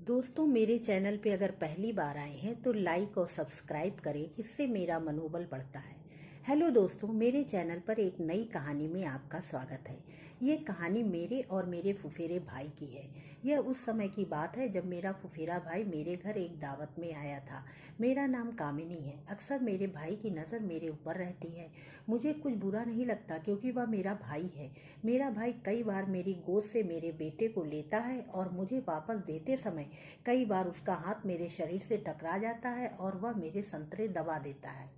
दोस्तों, मेरे चैनल पे अगर पहली बार आए हैं तो लाइक और सब्सक्राइब करें, इससे मेरा मनोबल बढ़ता है। हेलो दोस्तों, मेरे चैनल पर एक नई कहानी में आपका स्वागत है। ये कहानी मेरे और मेरे फुफेरे भाई की है। यह उस समय की बात है जब मेरा फुफेरा भाई मेरे घर एक दावत में आया था। मेरा नाम कामिनी है। अक्सर मेरे भाई की नज़र मेरे ऊपर रहती है। मुझे कुछ बुरा नहीं लगता क्योंकि वह मेरा भाई है। मेरा भाई कई बार मेरी गोद से मेरे बेटे को लेता है और मुझे वापस देते समय कई बार उसका हाथ मेरे शरीर से टकरा जाता है और वह मेरे संतरे दबा देता है,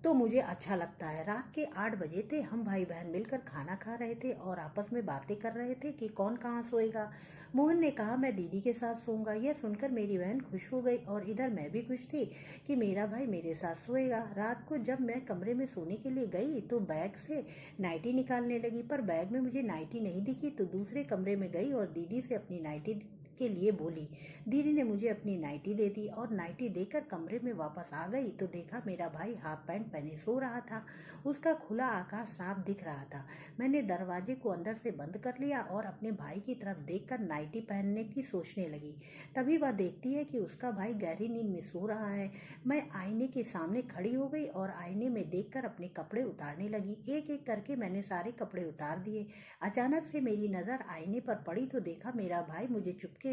तो मुझे अच्छा लगता है। रात के 8 बजे थे। हम भाई बहन मिलकर खाना खा रहे थे और आपस में बातें कर रहे थे कि कौन कहाँ सोएगा। मोहन ने कहा, मैं दीदी के साथ सोऊंगा। यह सुनकर मेरी बहन खुश हो गई और इधर मैं भी खुश थी कि मेरा भाई मेरे साथ सोएगा। रात को जब मैं कमरे में सोने के लिए गई तो बैग से नाइटी निकालने लगी, पर बैग में मुझे नाइटी नहीं दिखी। तो दूसरे कमरे में गई और दीदी से अपनी नाइटी के लिए बोली। दीदी ने मुझे अपनी नाइटी दे दी और नाइटी देकर कमरे में वापस आ गई तो देखा मेरा भाई हाफ पैंट पहने सो रहा था। उसका खुला आकाश साफ दिख रहा था। मैंने दरवाजे को अंदर से बंद कर लिया और अपने भाई की तरफ देखकर नाइटी पहनने की सोचने लगी। तभी वह देखती है कि उसका भाई गहरी नींद में सो रहा है। मैं आईने के सामने खड़ी हो गई और आईने में देखकर अपने कपड़े उतारने लगी। एक एक करके मैंने सारे कपड़े उतार दिए। अचानक से मेरी नज़र आईने पर पड़ी तो देखा मेरा भाई मुझे चुपके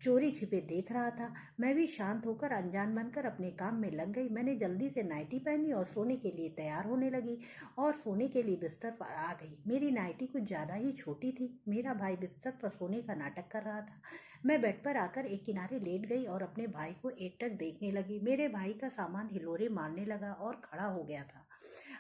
चोरी छिपे देख रहा था। मैं भी शांत होकर अनजान बनकर अपने काम में लग गई। मैंने जल्दी से नाइटी पहनी और सोने के लिए तैयार होने लगी और सोने के लिए बिस्तर पर आ गई। मेरी नाइटी कुछ ज़्यादा ही छोटी थी। मेरा भाई बिस्तर पर सोने का नाटक कर रहा था। मैं बेड पर आकर एक किनारे लेट गई और अपने भाई को एकटक देखने लगी। मेरे भाई का सामान हिलोरे मारने लगा और खड़ा हो गया था।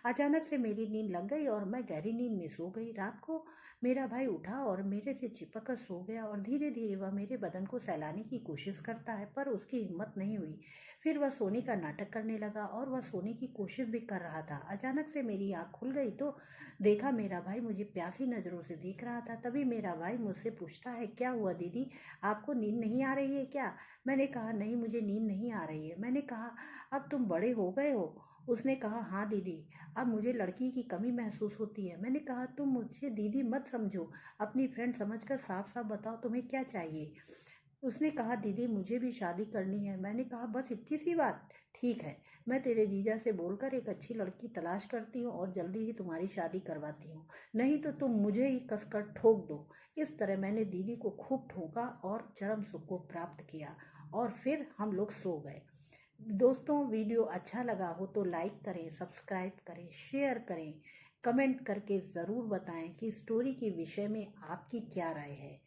अचानक से मेरी नींद लग गई और मैं गहरी नींद में सो गई। रात को मेरा भाई उठा और मेरे से चिपक कर सो गया और धीरे धीरे वह मेरे बदन को सहलाने की कोशिश करता है, पर उसकी हिम्मत नहीं हुई। फिर वह सोने का नाटक करने लगा और वह सोने की कोशिश भी कर रहा था। अचानक से मेरी आँख खुल गई तो देखा मेरा भाई मुझे प्यासी नज़रों से देख रहा था। तभी मेरा भाई मुझसे पूछता है, क्या हुआ दीदी, आपको नींद नहीं आ रही है क्या? मैंने कहा, नहीं मुझे नींद नहीं आ रही है। मैंने कहा, अब तुम बड़े हो गए हो? उसने कहा, हाँ दीदी, अब मुझे लड़की की कमी महसूस होती है। मैंने कहा, तुम मुझे दीदी मत समझो, अपनी फ्रेंड समझकर साफ साफ बताओ तुम्हें क्या चाहिए। उसने कहा, दीदी मुझे भी शादी करनी है। मैंने कहा, बस इतनी सी बात? ठीक है, मैं तेरे जीजा से बोलकर एक अच्छी लड़की तलाश करती हूँ और जल्दी ही तुम्हारी शादी करवाती हूँ, नहीं तो तुम मुझे ही कसकर ठोक दो। इस तरह मैंने दीदी को खूब ठोका और चरम सुख को प्राप्त किया और फिर हम लोग सो गए। दोस्तों, वीडियो अच्छा लगा हो तो लाइक करें, सब्सक्राइब करें, शेयर करें, कमेंट करके ज़रूर बताएं कि स्टोरी के विषय में आपकी क्या राय है।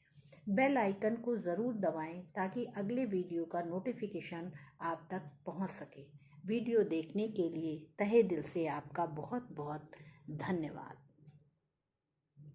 बेल आइकन को ज़रूर दबाएं ताकि अगले वीडियो का नोटिफिकेशन आप तक पहुंच सके। वीडियो देखने के लिए तहे दिल से आपका बहुत बहुत धन्यवाद।